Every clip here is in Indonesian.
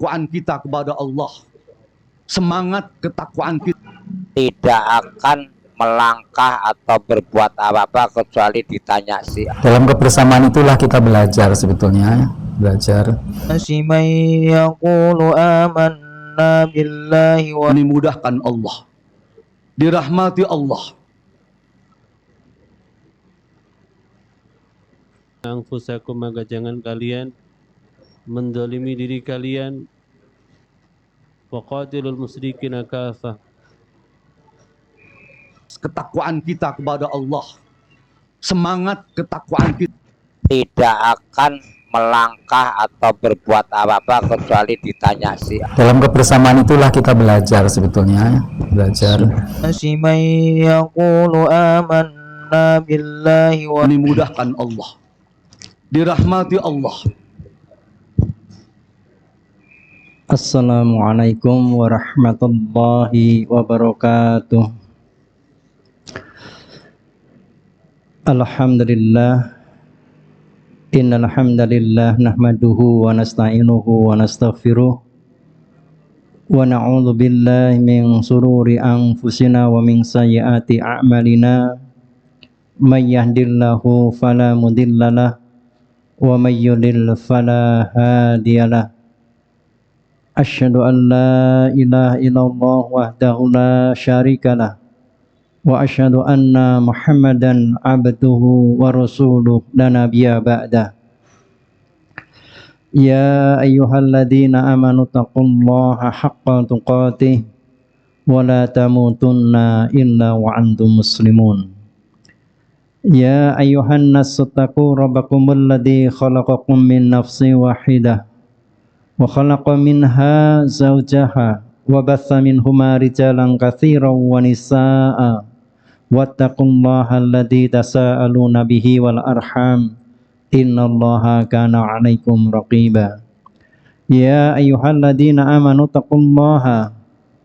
ketakwaan kita kepada Allah, semangat ketakwaan kita, tidak akan melangkah atau berbuat apa-apa kecuali ditanya sih. Dalam kebersamaan itulah kita belajar sebetulnya, belajar. dimudahkan Allah, dirahmati Allah. Anfusakum, maka jangan kalian mendolimi diri kalian. Waqatilul musyrikin kafah. Ketakwaan kita kepada Allah, semangat ketakwaan kita, tidak akan melangkah atau berbuat apa-apa kecuali ditanya sih. Dalam kebersamaan itulah kita belajar sebetulnya, belajar. dimudahkan Allah, dirahmati Allah. Assalamualaikum warahmatullahi wabarakatuh. Alhamdulillah, innal hamdalillah nahmaduhu wa nasta'inuhu wa nastaghfiruh wa na'udzu billahi min sururi anfusina wa min sayyiati a'malina. May yahdihillahu fala mudhillalah wa may yudlil fala hadiyalah. Asyhadu an la ilaha illallah wahdahu la syarikalah wa asyhadu anna Muhammadan abduhu wa rasuluh la nabiyya ba'dah. Ya ayyuhalladzina amanu taqullaha haqqa tuqatih wa la tamutunna illa wa antum muslimun. Ya ayyuhan nasu taqu rabbakumul ladzi khalaqakum min nafsin wahidah wa khalaqa minha zawjaha wa batha minhuma rijalan katsiran wa nisaa'a wattaqullaha alladzi tasaaluna bihi wal arham innallaha kana 'alaikum raqiba. Ya ayyuhalladzina amanu taqullaha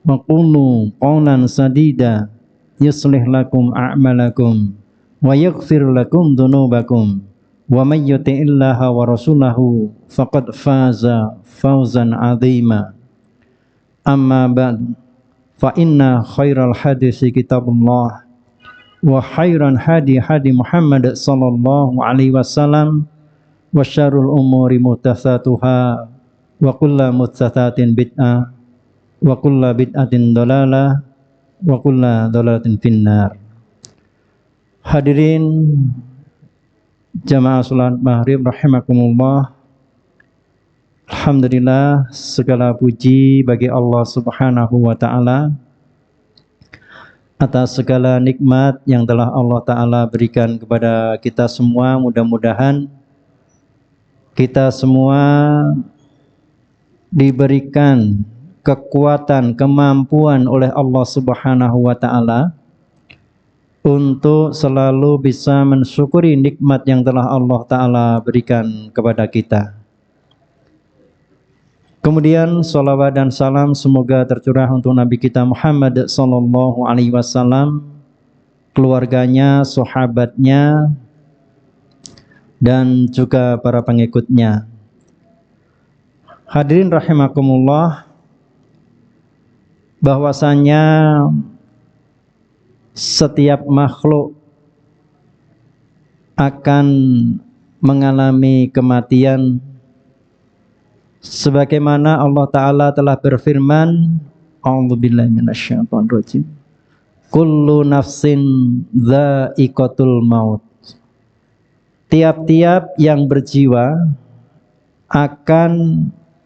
wa qulu qawlan sadida yuslih lakum a'malakum wa yaghfir lakum dhunubakum wa may yuti'illaha wa rasulahu faqad faza fawzan 'azima. Amma ba'd, fa inna khairal hadisi kitabullah wa khairan hadi Muhammad sallallahu alaihi wasallam wa syarrul umuri muhdatsatuha wa kullu muhdatsatin bid'ah wa kullu bid'atin dhalalah wa kullu dhalalatin finnar. Hadirin jamaah salat maghrib rahimakumullah. Alhamdulillah, segala puji bagi Allah Subhanahu wa ta'ala atas segala nikmat yang telah Allah ta'ala berikan kepada kita semua. Mudah-mudahan kita semua diberikan kekuatan, kemampuan oleh Allah Subhanahu wa ta'ala untuk selalu bisa mensyukuri nikmat yang telah Allah ta'ala berikan kepada kita. Kemudian salawat dan salam semoga tercurah untuk Nabi kita Muhammad sallallahu alaihi wasallam, keluarganya, sahabatnya, dan juga para pengikutnya. Hadirin rahimakumullah, bahwasanya setiap makhluk akan mengalami kematian, sebagaimana Allah Ta'ala telah berfirman, a'udzubillahi minasyaitonirrajim, kullu nafsin dha'iqatul maut. Tiap-tiap yang berjiwa akan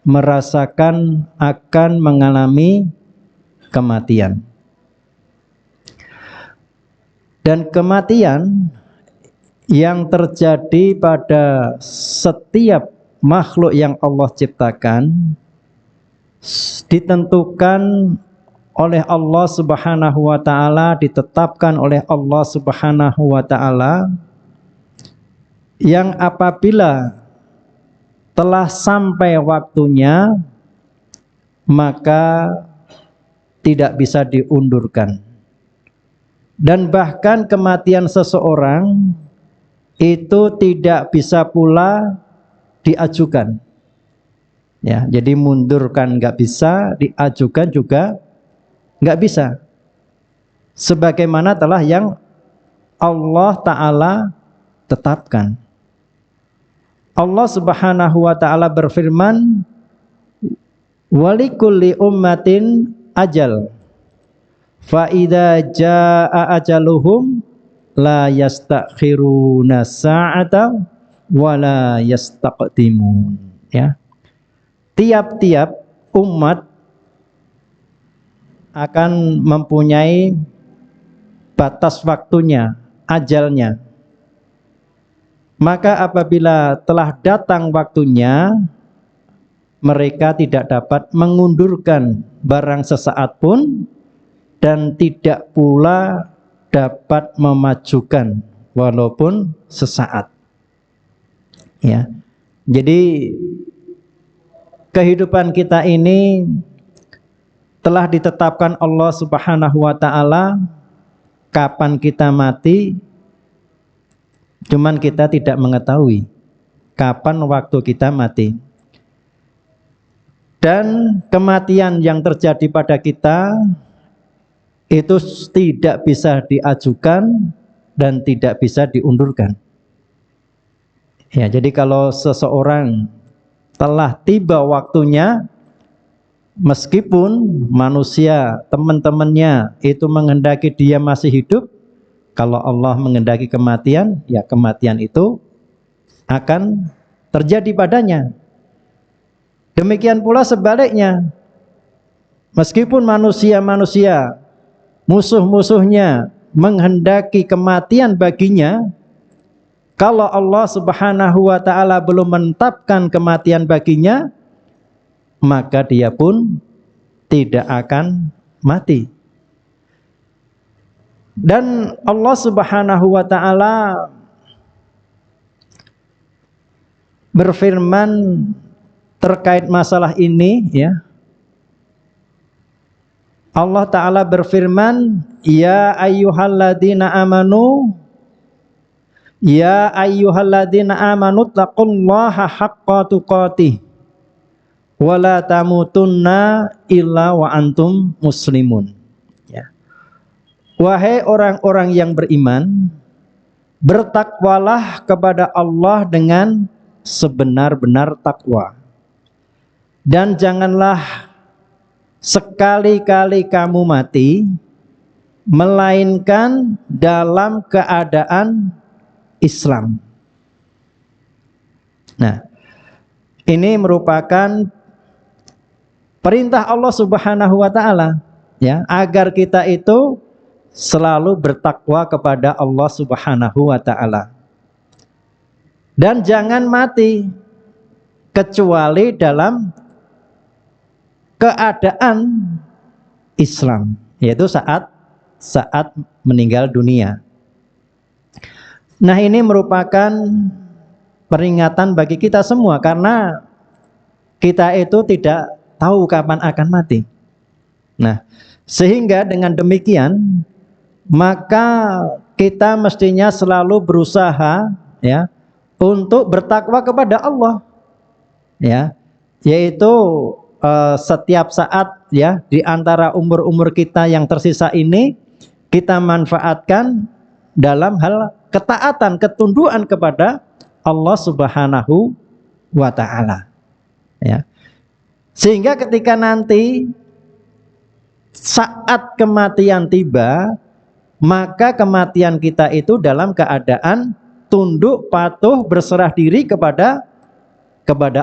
merasakan, akan mengalami kematian. Dan kematian yang terjadi pada setiap makhluk yang Allah ciptakan ditentukan oleh Allah Subhanahu wa ta'ala, ditetapkan oleh Allah Subhanahu wa ta'ala, yang apabila telah sampai waktunya maka tidak bisa diundurkan. Dan bahkan kematian seseorang itu tidak bisa pula diajukan. Ya, jadi mundurkan nggak bisa, diajukan juga nggak bisa. Sebagaimana telah yang Allah Ta'ala tetapkan. Allah Subhanahu wa Ta'ala berfirman, walikulli ummatin ajal, fa idza jaa ajaluhum la yastakhiruna sa'ata wa la yastaqdimun. Ya. Tiap-tiap umat akan mempunyai batas waktunya, ajalnya. Maka apabila telah datang waktunya, mereka tidak dapat mengundurkan barang sesaat pun dan tidak pula dapat memajukan walaupun sesaat. Ya. Jadi kehidupan kita ini telah ditetapkan Allah Subhanahu wa Ta'ala kapan kita mati, cuman kita tidak mengetahui kapan waktu kita mati. Dan kematian yang terjadi pada kita itu tidak bisa diajukan dan tidak bisa diundurkan. Ya, jadi kalau seseorang telah tiba waktunya, meskipun manusia, teman-temannya itu menghendaki dia masih hidup, kalau Allah menghendaki kematian, ya kematian itu akan terjadi padanya. Demikian pula sebaliknya, meskipun manusia-manusia, musuh-musuhnya menghendaki kematian baginya, kalau Allah Subhanahu wa Ta'ala belum menetapkan kematian baginya, maka dia pun tidak akan mati. Dan Allah Subhanahu wa Ta'ala berfirman terkait masalah ini, ya. Allah Ta'ala berfirman, ya ayyuhalladzina amanu, ya ayyuhalladzina amanu taqullaha haqqa tuqatih wa la tamutunna illa wa antum muslimun. Wahai orang-orang yang beriman, bertakwalah kepada Allah dengan sebenar-benar takwa. Dan janganlah sekali-kali kamu mati, melainkan dalam keadaan Islam. Nah, ini merupakan perintah Allah Subhanahu wa Ta'ala, ya, agar kita itu selalu bertakwa kepada Allah Subhanahu wa Ta'ala. Dan jangan mati kecuali dalam keadaan Islam, yaitu saat meninggal dunia. Nah, ini merupakan peringatan bagi kita semua, karena kita itu tidak tahu kapan akan mati. Nah, sehingga dengan demikian maka kita mestinya selalu berusaha, ya, untuk bertakwa kepada Allah, ya, yaitu setiap saat, ya, di antara umur-umur kita yang tersisa ini kita manfaatkan dalam hal ketaatan, ketundukan kepada Allah Subhanahu wa Ta'ala, ya. Sehingga ketika nanti saat kematian tiba, maka kematian kita itu dalam keadaan tunduk, patuh, berserah diri kepada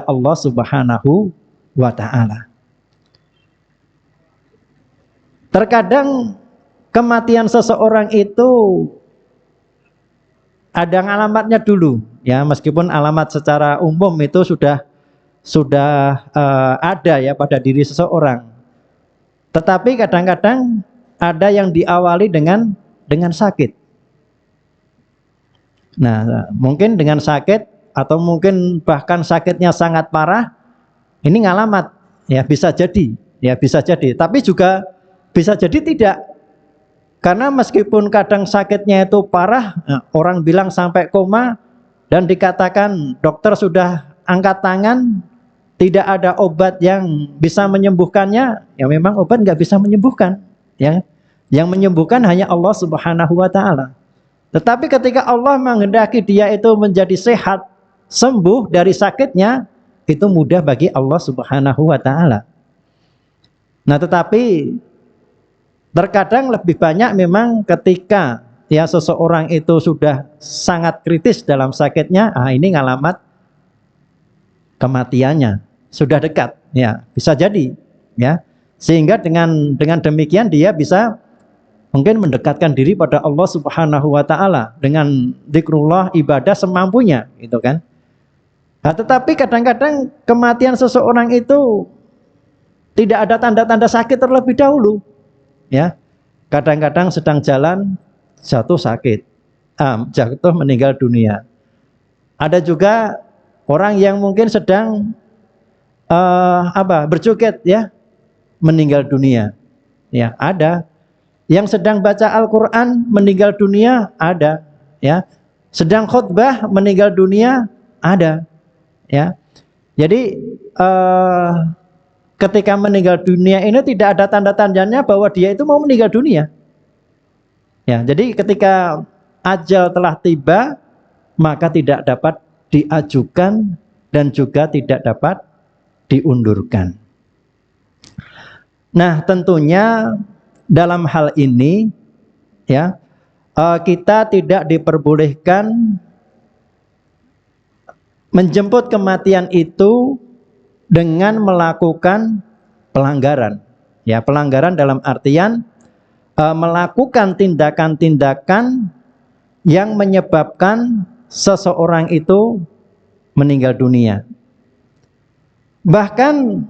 Allah Subhanahu wa Ta'ala. Terkadang kematian seseorang itu ada alamatnya dulu, ya, meskipun alamat secara umum itu sudah ada, ya, pada diri seseorang. Tetapi kadang-kadang ada yang diawali dengan sakit. Nah, mungkin dengan sakit atau mungkin bahkan sakitnya sangat parah, ini ngalamat, ya, bisa jadi, ya, bisa jadi. Tapi juga bisa jadi tidak. Karena meskipun kadang sakitnya itu parah, orang bilang sampai koma dan dikatakan dokter sudah angkat tangan, tidak ada obat yang bisa menyembuhkannya, ya memang obat nggak bisa menyembuhkan. Ya, yang menyembuhkan hanya Allah Subhanahu Wa Taala. Tetapi ketika Allah menghendaki dia itu menjadi sehat, sembuh dari sakitnya, itu mudah bagi Allah Subhanahu Wa Taala. Nah, tetapi terkadang lebih banyak memang ketika ya seseorang itu sudah sangat kritis dalam sakitnya, ini ngalamat kematiannya sudah dekat, ya bisa jadi, ya sehingga dengan demikian dia bisa mungkin mendekatkan diri pada Allah Subhanahu Wa Taala dengan zikrullah, ibadah semampunya, gitu kan. Nah, tetapi kadang-kadang kematian seseorang itu tidak ada tanda-tanda sakit terlebih dahulu, ya. Kadang-kadang sedang jalan jatuh sakit, jatuh meninggal dunia. Ada juga orang yang mungkin sedang berjoget, ya, meninggal dunia. Ya, ada. Yang sedang baca Al-Qur'an meninggal dunia, ada, ya. Sedang khutbah meninggal dunia, ada, ya. Jadi ketika meninggal dunia ini tidak ada tanda-tandanya bahwa dia itu mau meninggal dunia. Ya, jadi ketika ajal telah tiba, maka tidak dapat diajukan dan juga tidak dapat diundurkan. Nah, tentunya dalam hal ini, ya, kita tidak diperbolehkan menjemput kematian itu dengan melakukan pelanggaran. Ya, pelanggaran dalam artian melakukan tindakan-tindakan yang menyebabkan seseorang itu meninggal dunia. Bahkan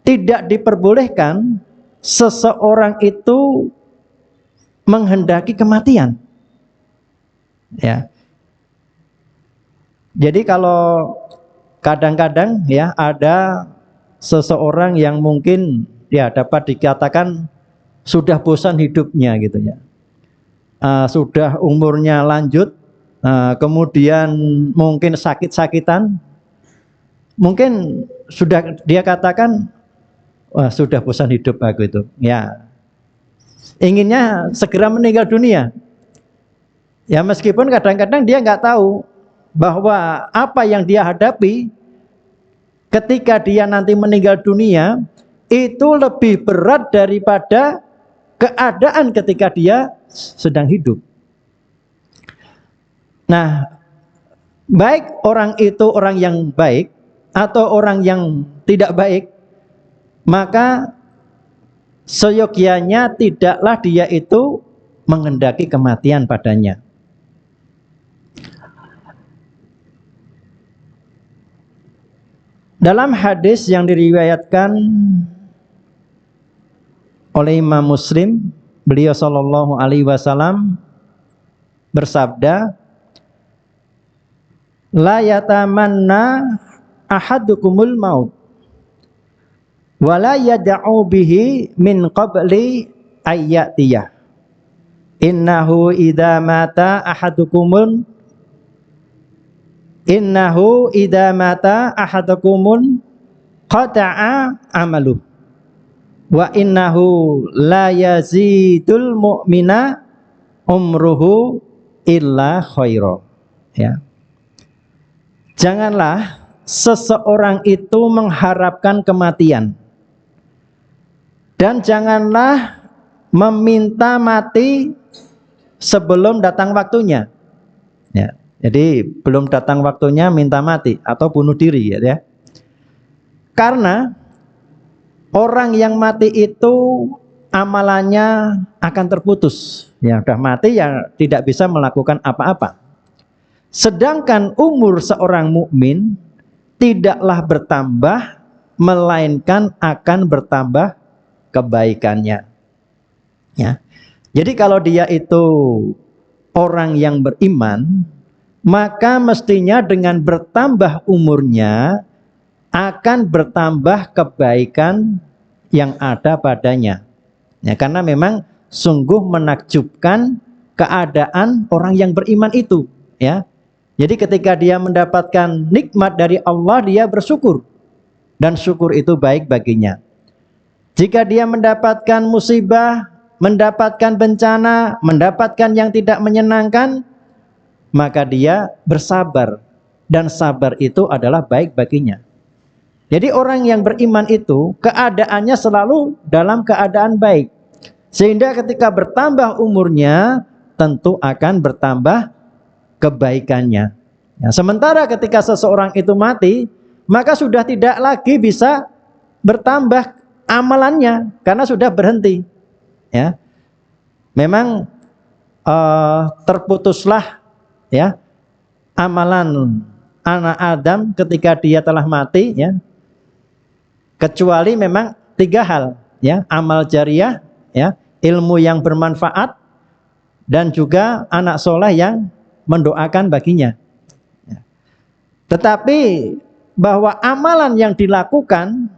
tidak diperbolehkan seseorang itu menghendaki kematian. Ya. Jadi kalau kadang-kadang ya ada seseorang yang mungkin ya dapat dikatakan sudah bosan hidupnya gitu ya. Sudah umurnya lanjut, kemudian mungkin sakit-sakitan, mungkin sudah dia katakan, wah sudah bosan hidup aku itu. Ya, inginnya segera meninggal dunia. Ya meskipun kadang-kadang dia nggak tahu bahwa apa yang dia hadapi ketika dia nanti meninggal dunia itu lebih berat daripada keadaan ketika dia sedang hidup. Nah, baik orang itu orang yang baik atau orang yang tidak baik, maka seyogyanya tidaklah dia itu menghendaki kematian padanya. Dalam hadis yang diriwayatkan oleh Imam Muslim, beliau sallallahu alaihi wasallam bersabda, la yatamanna ahadukumul maut wa la yad'u bihi min qabli ayyatiyah. Innahu idza mata ahadukumun qata'a amaluh wa innahu la yazidul mu'mina umruhu illa khaira. Ya. Janganlah seseorang itu mengharapkan kematian, dan janganlah meminta mati sebelum datang waktunya. Ya. Jadi belum datang waktunya minta mati atau bunuh diri, ya. Karena orang yang mati itu amalannya akan terputus. Ya, sudah mati ya tidak bisa melakukan apa-apa. Sedangkan umur seorang mukmin tidaklah bertambah, melainkan akan bertambah kebaikannya. Ya. Jadi kalau dia itu orang yang beriman, maka mestinya dengan bertambah umurnya akan bertambah kebaikan yang ada padanya. Ya, karena memang sungguh menakjubkan keadaan orang yang beriman itu, ya. Jadi ketika dia mendapatkan nikmat dari Allah, dia bersyukur. dan syukur itu baik baginya. Jika dia mendapatkan musibah, mendapatkan bencana, mendapatkan yang tidak menyenangkan, maka dia bersabar, dan sabar itu adalah baik baginya. Jadi orang yang beriman itu keadaannya selalu dalam keadaan baik, sehingga ketika bertambah umurnya tentu akan bertambah kebaikannya. Ya, sementara ketika seseorang itu mati, maka sudah tidak lagi bisa bertambah amalannya karena sudah berhenti. Ya, memang terputuslah ya amalan anak Adam ketika dia telah mati, ya, kecuali memang 3 hal, ya, amal jariah, ya, ilmu yang bermanfaat, dan juga anak soleh yang mendoakan baginya. Tetapi bahwa amalan yang dilakukan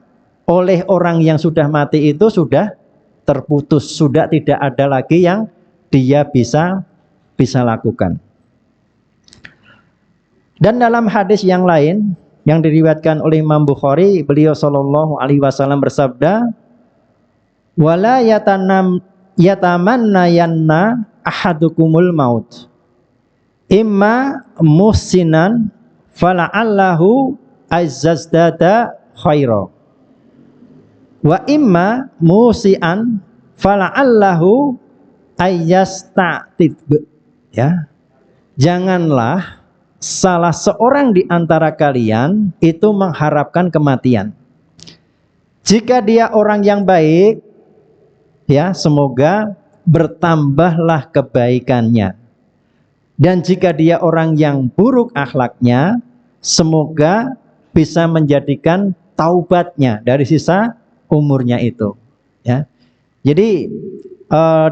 oleh orang yang sudah mati itu sudah terputus, sudah tidak ada lagi yang dia bisa lakukan. Dan dalam hadis yang lain yang diriwayatkan oleh Imam Bukhari, beliau sallallahu alaihi wasallam bersabda, "Wala yatamannayanna ahadukumul maut. Imma muhsinan fala'allahu azzazdada khaira. Wa imma musian fala'allahu ayyasta'tib." Ya. Janganlah salah seorang di antara kalian itu mengharapkan kematian. Jika dia orang yang baik, ya, semoga bertambahlah kebaikannya. Dan jika dia orang yang buruk akhlaknya, semoga bisa menjadikan taubatnya dari sisa umurnya itu. Ya. Jadi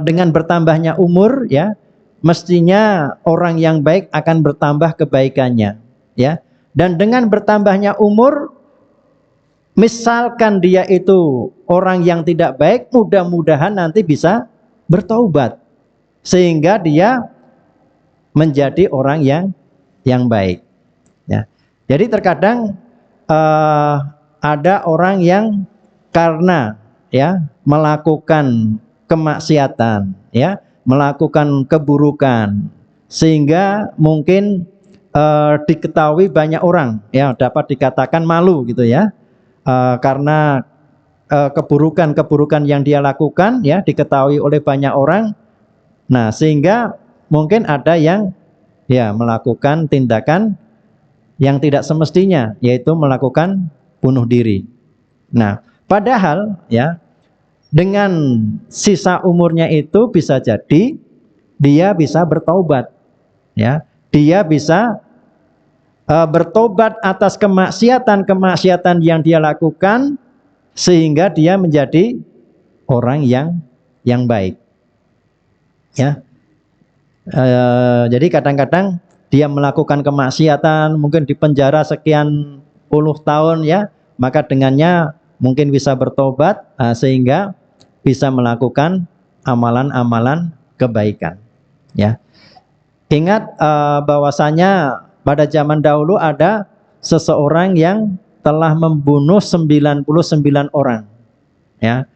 dengan bertambahnya umur, ya, mestinya orang yang baik akan bertambah kebaikannya. Ya. Dan dengan bertambahnya umur, misalkan dia itu orang yang tidak baik, mudah-mudahan nanti bisa bertaubat sehingga dia menjadi orang yang baik. Ya. Jadi terkadang ada orang yang karena, ya, melakukan kemaksiatan, ya, melakukan keburukan, sehingga mungkin diketahui banyak orang, ya, dapat dikatakan malu gitu, ya, karena keburukan-keburukan yang dia lakukan, ya, diketahui oleh banyak orang. Nah, sehingga mungkin ada yang, ya, melakukan tindakan yang tidak semestinya, yaitu melakukan bunuh diri. Nah, padahal, ya, dengan sisa umurnya itu bisa jadi dia bisa bertaubat, ya, dia bisa bertobat atas kemaksiatan yang dia lakukan sehingga dia menjadi orang yang baik. Ya. Jadi kadang-kadang dia melakukan kemaksiatan, mungkin di penjara sekian puluh tahun, ya, maka dengannya mungkin bisa bertobat, sehingga bisa melakukan amalan-amalan kebaikan. Ya. Ingat bahwasanya pada zaman dahulu ada seseorang yang telah membunuh 99 orang. Ya.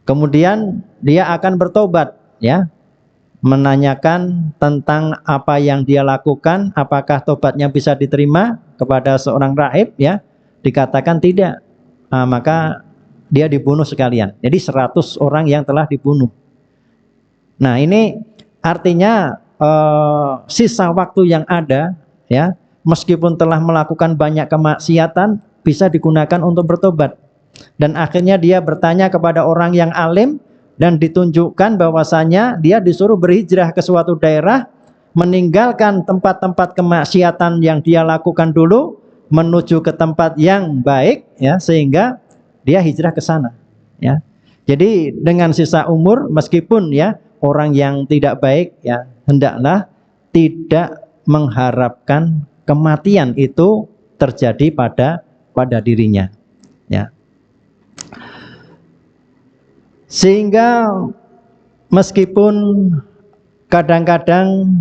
Kemudian dia akan bertobat, ya, menanyakan tentang apa yang dia lakukan, apakah tobatnya bisa diterima kepada seorang rahib, ya, dikatakan tidak. Maka dia dibunuh sekalian. Jadi 100 orang yang telah dibunuh. Nah, ini artinya sisa waktu yang ada, ya, meskipun telah melakukan banyak kemaksiatan, bisa digunakan untuk bertobat. Dan akhirnya dia bertanya kepada orang yang alim, dan ditunjukkan bahwasanya dia disuruh berhijrah ke suatu daerah, meninggalkan tempat-tempat kemaksiatan yang dia lakukan dulu, menuju ke tempat yang baik, ya, sehingga dia hijrah ke sana. Ya. Jadi dengan sisa umur, meskipun, ya, orang yang tidak baik, ya, hendaklah tidak mengharapkan kematian itu terjadi pada dirinya. Ya. Sehingga meskipun kadang-kadang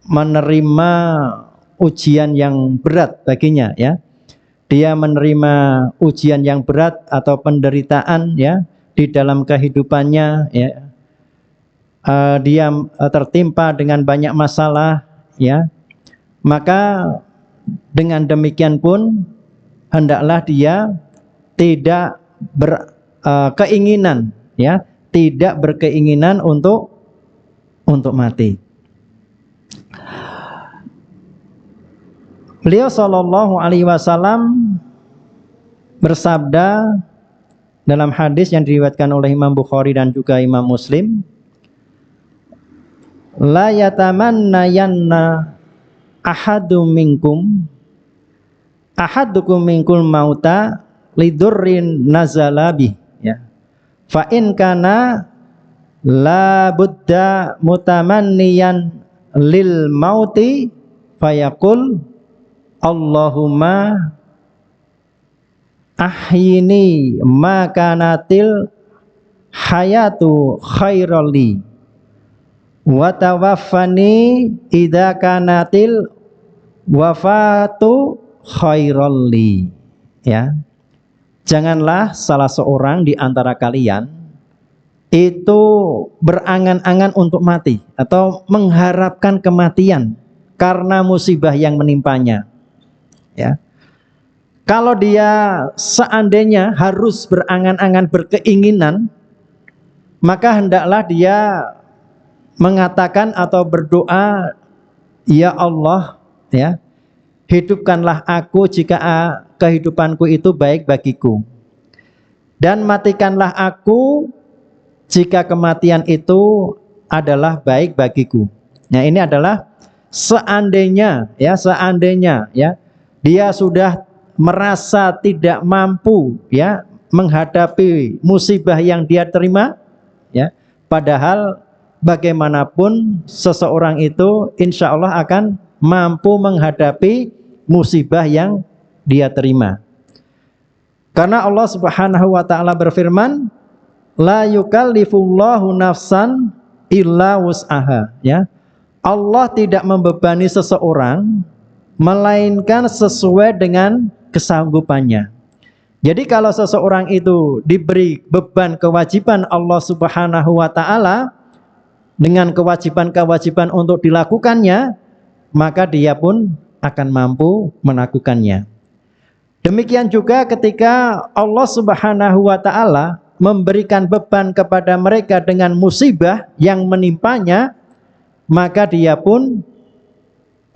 menerima ujian yang berat baginya, ya. Dia menerima ujian yang berat atau penderitaan, ya, di dalam kehidupannya, ya. Dia tertimpa dengan banyak masalah, ya. Maka dengan demikian pun hendaklah dia tidak berkeinginan, ya, tidak berkeinginan untuk mati. Beliau Shallallahu Alaihi Wasallam bersabda dalam hadis yang diriwayatkan oleh Imam Bukhari dan juga Imam Muslim, la yatamannayanna ahadukum minkul mauta lidurrin nazala bih, ya. Fa in kana la budda mutamanniyan lil mauti fayaqul Allahumma ahyini ma kanatil hayatu khairali wa tawaffani idza kanatil wafatu khairali, ya. Janganlah salah seorang di antara kalian itu berangan-angan untuk mati atau mengharapkan kematian karena musibah yang menimpanya, ya. Kalau dia seandainya harus berangan-angan, berkeinginan, maka hendaklah dia mengatakan atau berdoa, ya Allah, ya, hidupkanlah aku jika kehidupanku itu baik bagiku, dan matikanlah aku jika kematian itu adalah baik bagiku. Nah, ini adalah seandainya, ya, seandainya, ya, dia sudah merasa tidak mampu, ya, menghadapi musibah yang dia terima, ya, padahal bagaimanapun seseorang itu insya Allah akan mampu menghadapi musibah yang dia terima. Karena Allah Subhanahu wa taala berfirman, la yukallifullahu nafsan illa wus'aha, ya. Allah tidak membebani seseorang melainkan sesuai dengan kesanggupannya. Jadi kalau seseorang itu diberi beban kewajiban Allah Subhanahu wa taala dengan kewajiban-kewajiban untuk dilakukannya, maka dia pun akan mampu melakukannya. Demikian juga ketika Allah Subhanahu wa taala memberikan beban kepada mereka dengan musibah yang menimpanya, maka dia pun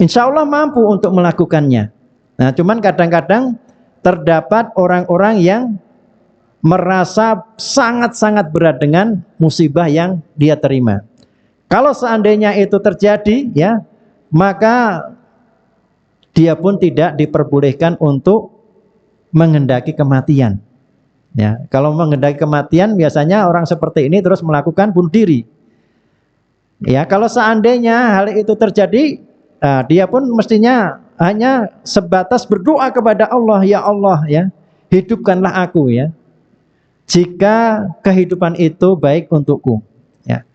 insya Allah mampu untuk melakukannya. Nah, cuman kadang-kadang terdapat orang-orang yang merasa sangat-sangat berat dengan musibah yang dia terima. Kalau seandainya itu terjadi, ya, maka dia pun tidak diperbolehkan untuk menghendaki kematian. Ya, kalau menghendaki kematian biasanya orang seperti ini terus melakukan bunuh diri. Ya, kalau seandainya hal itu terjadi, dia pun mestinya hanya sebatas berdoa kepada Allah, ya Allah, ya, hidupkanlah aku, ya, jika kehidupan itu baik untukku, ya.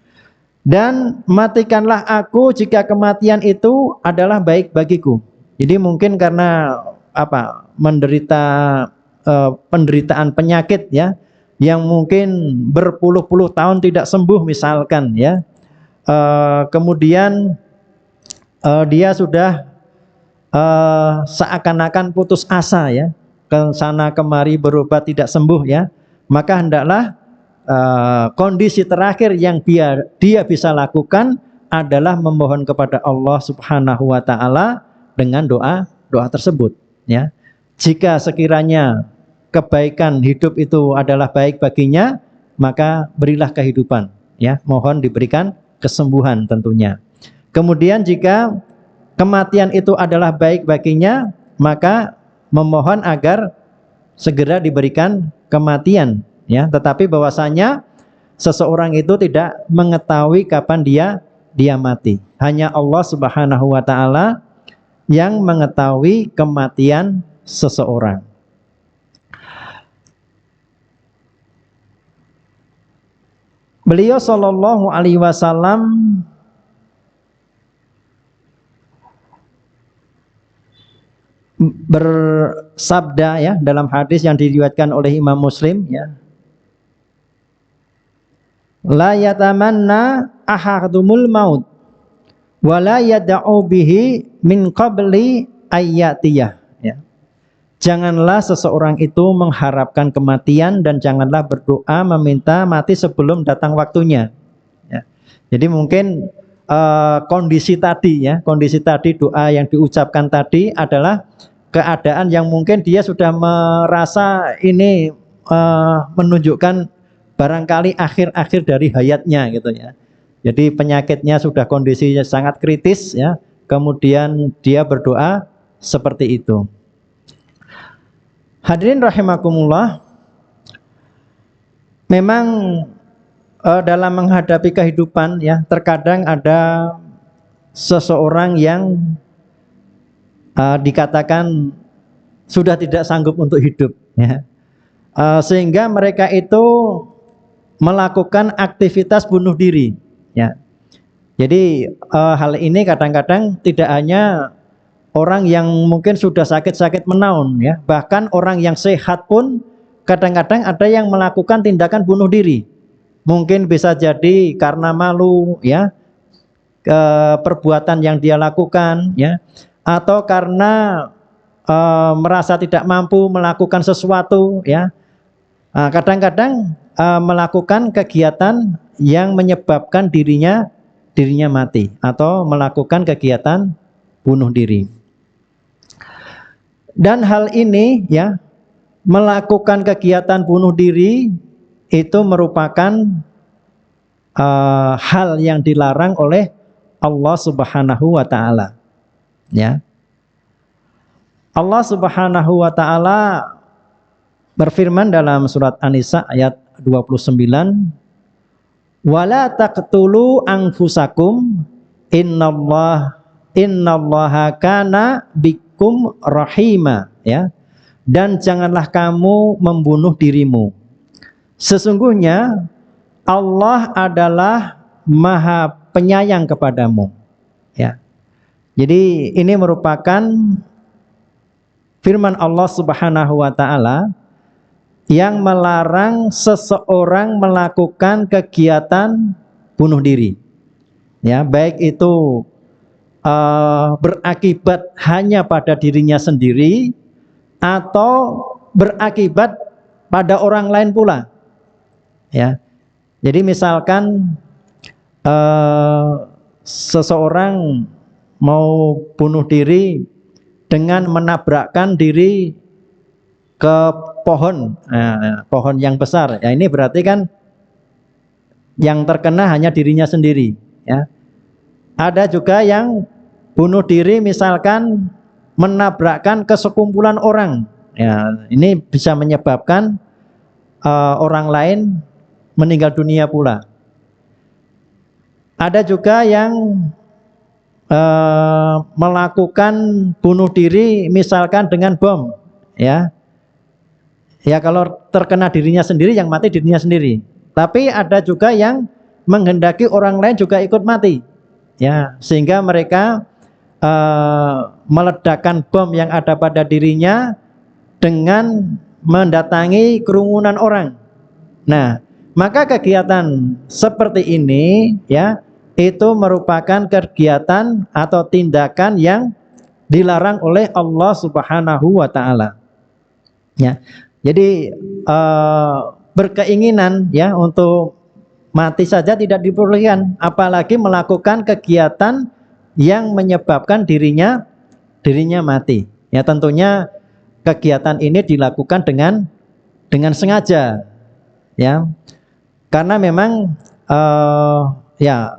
Dan matikanlah aku jika kematian itu adalah baik bagiku. Jadi mungkin karena menderita penderitaan penyakit, ya, yang mungkin berpuluh-puluh tahun tidak sembuh misalkan, ya. Kemudian dia sudah seakan-akan putus asa, ya, ke sana kemari berobat tidak sembuh, ya. Maka hendaklah kondisi terakhir yang dia bisa lakukan adalah memohon kepada Allah Subhanahu wa taala dengan doa tersebut, ya. Jika sekiranya kebaikan hidup itu adalah baik baginya, maka berilah kehidupan, ya. Mohon diberikan kesembuhan tentunya. Kemudian jika kematian itu adalah baik baginya, maka memohon agar segera diberikan kematian, ya. Tetapi bahwasanya seseorang itu tidak mengetahui kapan dia mati. Hanya Allah Subhanahu wa taala yang mengetahui kematian seseorang. Beliau Shallallahu Alaihi Wasallam bersabda ya dalam hadis yang diriwayatkan oleh Imam Muslim ya, la yatamanna ahadumul maut wa la yad'u bihi min qabli ayyatiyah ya. Janganlah seseorang itu mengharapkan kematian dan janganlah berdoa meminta mati sebelum datang waktunya ya. Jadi mungkin kondisi tadi doa yang diucapkan tadi adalah keadaan yang mungkin dia sudah merasa ini menunjukkan barangkali akhir-akhir dari hayatnya gitu ya. Jadi penyakitnya sudah kondisinya sangat kritis ya. Kemudian dia berdoa seperti itu. Hadirin rahimakumullah, memang dalam menghadapi kehidupan ya, terkadang ada seseorang yang dikatakan sudah tidak sanggup untuk hidup ya. Sehingga mereka itu melakukan aktivitas bunuh diri ya. Jadi hal ini kadang-kadang tidak hanya orang yang mungkin sudah sakit-sakit menaun ya, bahkan orang yang sehat pun kadang-kadang ada yang melakukan tindakan bunuh diri. Mungkin bisa jadi karena malu ya, perbuatan yang dia lakukan ya, atau karena merasa tidak mampu melakukan sesuatu ya. Kadang-kadang melakukan kegiatan yang menyebabkan dirinya mati atau melakukan kegiatan bunuh diri. Dan hal ini ya, melakukan kegiatan bunuh diri itu merupakan hal yang dilarang oleh Allah Subhanahu wa taala. Ya. Allah Subhanahu wa taala berfirman dalam surat An-Nisa ayat 29, "Wala taqtulu anfusakum innallaha kana bikum rahima." Ya. Dan janganlah kamu membunuh dirimu. Sesungguhnya Allah adalah Maha Penyayang kepadamu. Ya. Jadi ini merupakan firman Allah Subhanahu wa taala yang melarang seseorang melakukan kegiatan bunuh diri. Ya, baik itu berakibat hanya pada dirinya sendiri atau berakibat pada orang lain pula. Ya. Jadi misalkan seseorang mau bunuh diri dengan menabrakkan diri ke pohon, pohon yang besar. Ya, ini berarti kan yang terkena hanya dirinya sendiri. Ya. Ada juga yang bunuh diri misalkan menabrakkan ke sekumpulan orang. Ya, ini bisa menyebabkan orang lain meninggal dunia pula. Ada juga yang melakukan bunuh diri misalkan dengan bom. Ya, ya kalau terkena dirinya sendiri, yang mati dirinya sendiri. Tapi ada juga yang menghendaki orang lain juga ikut mati. Ya, sehingga mereka meledakkan bom yang ada pada dirinya dengan mendatangi kerumunan orang. Nah, maka kegiatan seperti ini ya, itu merupakan kegiatan atau tindakan yang dilarang oleh Allah Subhanahu wa taala. Ya. Jadi berkeinginan ya untuk mati saja tidak diperbolehkan, apalagi melakukan kegiatan yang menyebabkan dirinya mati. Ya, tentunya kegiatan ini dilakukan dengan sengaja. Ya. Karena memang ya,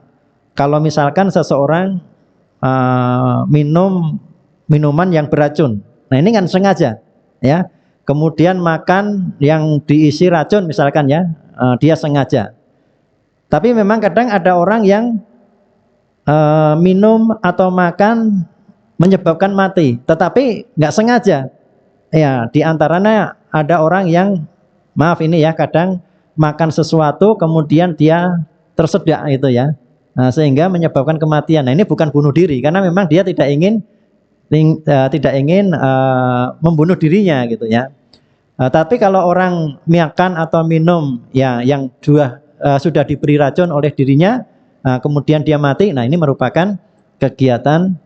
kalau misalkan seseorang minum minuman yang beracun, nah ini kan sengaja, ya. Kemudian makan yang diisi racun misalkan ya, dia sengaja. Tapi memang kadang ada orang yang minum atau makan menyebabkan mati, tetapi nggak sengaja. Ya, diantaranya ada orang yang, maaf ini ya, kadang makan sesuatu kemudian dia tersedak itu ya, nah, sehingga menyebabkan kematian. Nah, ini bukan bunuh diri karena memang dia tidak ingin tidak ingin membunuh dirinya gitu ya. Tapi kalau orang makan atau minum ya yang sudah diberi racun oleh dirinya, kemudian dia mati, nah ini merupakan kegiatan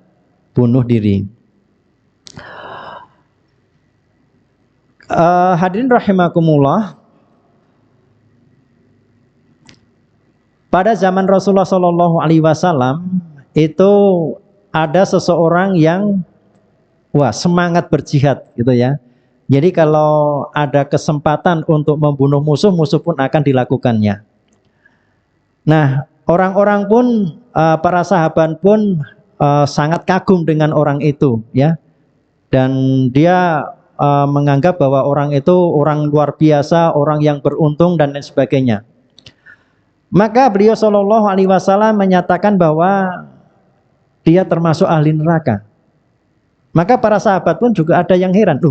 bunuh diri. Hadirin rahimakumullah, pada zaman Rasulullah Shallallahu Alaihi Wasallam itu ada seseorang yang semangat berjihad gitu ya. Jadi kalau ada kesempatan untuk membunuh musuh, musuh pun akan dilakukannya. Nah, orang-orang pun para sahabat pun sangat kagum dengan orang itu ya. Dan dia menganggap bahwa orang itu orang luar biasa, orang yang beruntung dan lain sebagainya. Maka beliau Shallallahu Alaihi Wasallam menyatakan bahwa dia termasuk ahli neraka. Maka para sahabat pun juga ada yang heran,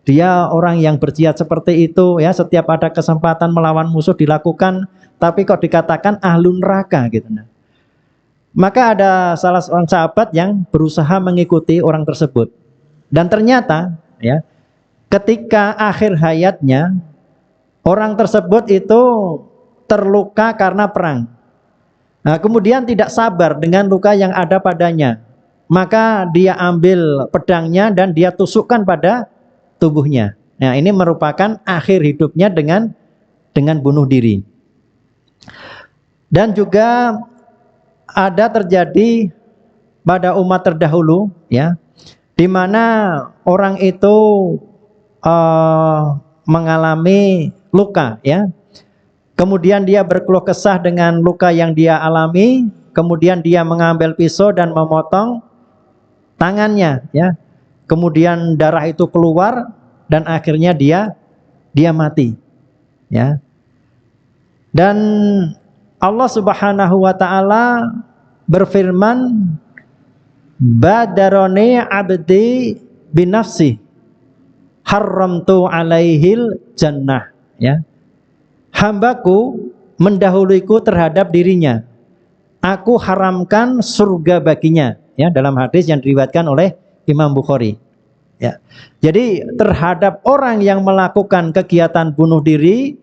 dia orang yang berjihad seperti itu ya, setiap ada kesempatan melawan musuh dilakukan, tapi kok dikatakan ahli neraka gitu. Maka ada salah seorang sahabat yang berusaha mengikuti orang tersebut. Dan ternyata ya, ketika akhir hayatnya orang tersebut itu terluka karena perang. Nah, kemudian tidak sabar dengan luka yang ada padanya. Maka dia ambil pedangnya dan dia tusukkan pada tubuhnya. Nah, ini merupakan akhir hidupnya dengan bunuh diri. Dan juga ada terjadi pada umat terdahulu ya, di mana orang itu mengalami luka ya. Kemudian dia berkeluh kesah dengan luka yang dia alami, kemudian dia mengambil pisau dan memotong tangannya ya. Kemudian darah itu keluar dan akhirnya dia mati ya. Dan Allah Subhanahu wa taala berfirman, badaroni abdi binafsi haramtu alaihil jannah ya. Hambaku mendahuluiku terhadap dirinya, aku haramkan surga baginya ya, dalam hadis yang diriwayatkan oleh Imam Bukhari ya. Jadi terhadap orang yang melakukan kegiatan bunuh diri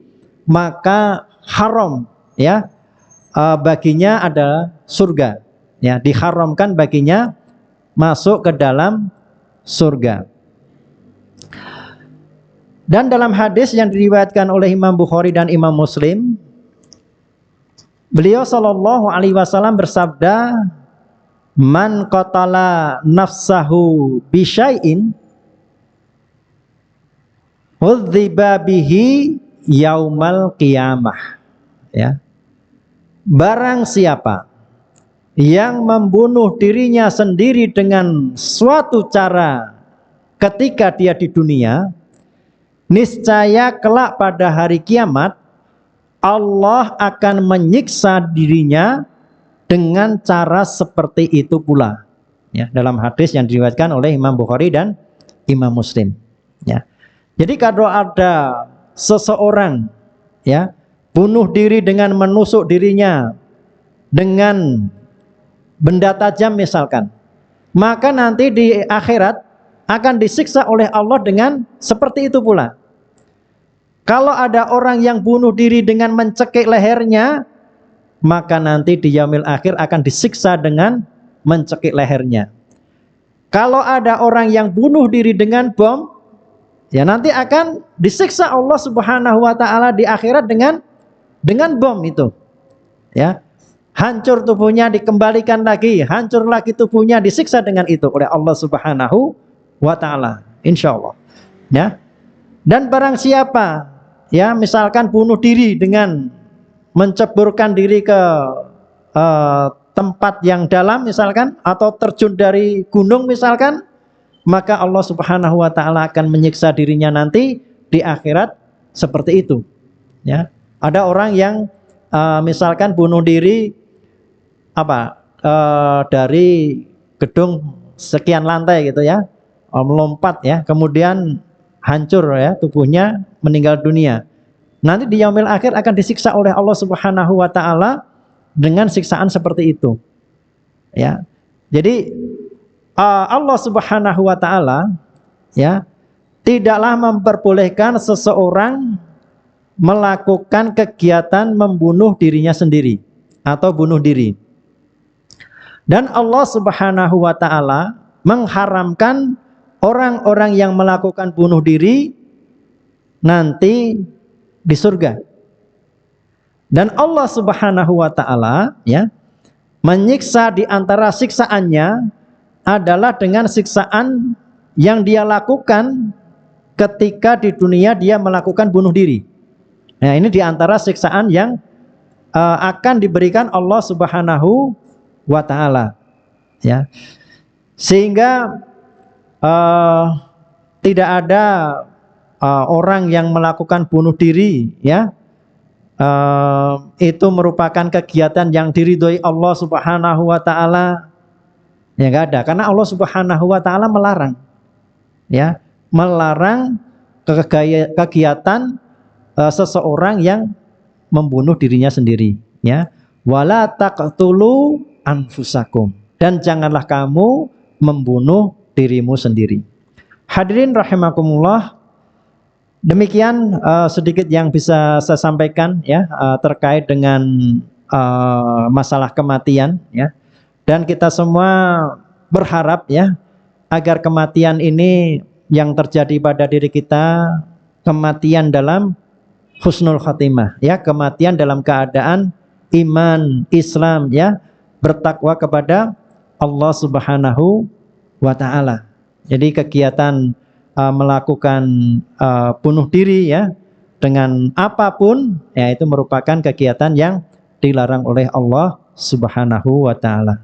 maka haram ya, baginya adalah surga ya, diharamkan baginya masuk ke dalam surga. Dan dalam hadis yang diriwayatkan oleh Imam Bukhari dan Imam Muslim, beliau Shallallahu Alaihi Wasallam bersabda, man qatala nafsahu bisyai'in udziba bihi yaumal qiyamah ya. Barang siapa yang membunuh dirinya sendiri dengan suatu cara ketika dia di dunia, niscaya kelak pada hari kiamat Allah akan menyiksa dirinya dengan cara seperti itu pula ya, dalam hadis yang diriwayatkan oleh Imam Bukhari dan Imam Muslim ya. Jadi kalau ada seseorang ya bunuh diri dengan menusuk dirinya dengan benda tajam misalkan, maka nanti di akhirat akan disiksa oleh Allah dengan seperti itu pula. Kalau ada orang yang bunuh diri dengan mencekik lehernya, maka nanti di yaumil akhir akan disiksa dengan mencekik lehernya. Kalau ada orang yang bunuh diri dengan bom, ya nanti akan disiksa Allah Subhanahu wa taala di akhirat dengan bom itu. Ya. Hancur tubuhnya dikembalikan lagi, hancur lagi tubuhnya, disiksa dengan itu oleh Allah Subhanahu wa ta'ala, insyaallah ya. Dan barang siapa ya misalkan bunuh diri dengan menceburkan diri ke tempat yang dalam misalkan, atau terjun dari gunung misalkan, maka Allah Subhanahu wa ta'ala akan menyiksa dirinya nanti di akhirat seperti itu ya. Ada orang yang misalkan bunuh diri dari gedung sekian lantai gitu ya, melompat ya, kemudian hancur ya tubuhnya, meninggal dunia. Nanti di yaumil akhir akan disiksa oleh Allah Subhanahu wa taala dengan siksaan seperti itu. Ya. Jadi Allah Subhanahu wa taala ya tidaklah memperbolehkan seseorang melakukan kegiatan membunuh dirinya sendiri atau bunuh diri. Dan Allah Subhanahu wa taala mengharamkan orang-orang yang melakukan bunuh diri nanti di surga. Dan Allah Subhanahu wa taala ya menyiksa, di antara siksaannya adalah dengan siksaan yang dia lakukan ketika di dunia dia melakukan bunuh diri. Nah, ini di antara siksaan yang akan diberikan Allah Subhanahu wa taala ya. Sehingga tidak ada orang yang melakukan bunuh diri ya, itu merupakan kegiatan yang diridhoi Allah Subhanahu wa taala. Ya enggak ada, karena Allah Subhanahu wa taala melarang. Ya, melarang kegiatan seseorang yang membunuh dirinya sendiri, ya. Wala taqtulu anfusakum, dan janganlah kamu membunuh dirimu sendiri. Hadirin rahimakumullah, demikian sedikit yang bisa saya sampaikan ya terkait dengan masalah kematian ya. Dan kita semua berharap ya agar kematian ini yang terjadi pada diri kita kematian dalam husnul khatimah ya, kematian dalam keadaan iman, Islam ya, bertakwa kepada Allah Subhanahu wa taala. Jadi kegiatan melakukan bunuh diri ya dengan apapun ya itu merupakan kegiatan yang dilarang oleh Allah Subhanahu wa taala.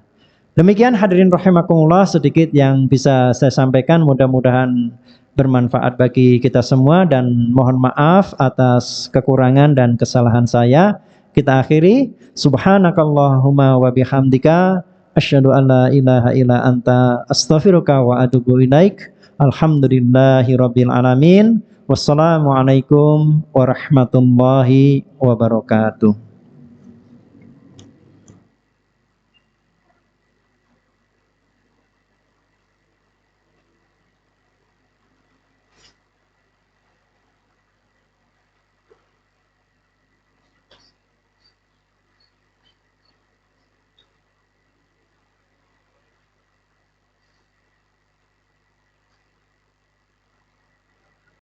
Demikian hadirin rahimakumullah sedikit yang bisa saya sampaikan, mudah-mudahan bermanfaat bagi kita semua dan mohon maaf atas kekurangan dan kesalahan saya. Kita akhiri, subhanakallahumma wa bihamdika asyhadu an la ilaha illa anta astaghfiruka wa atubu ilaik. Alhamdulillahirabbil alamin. Wassalamualaikum warahmatullahi wabarakatuh.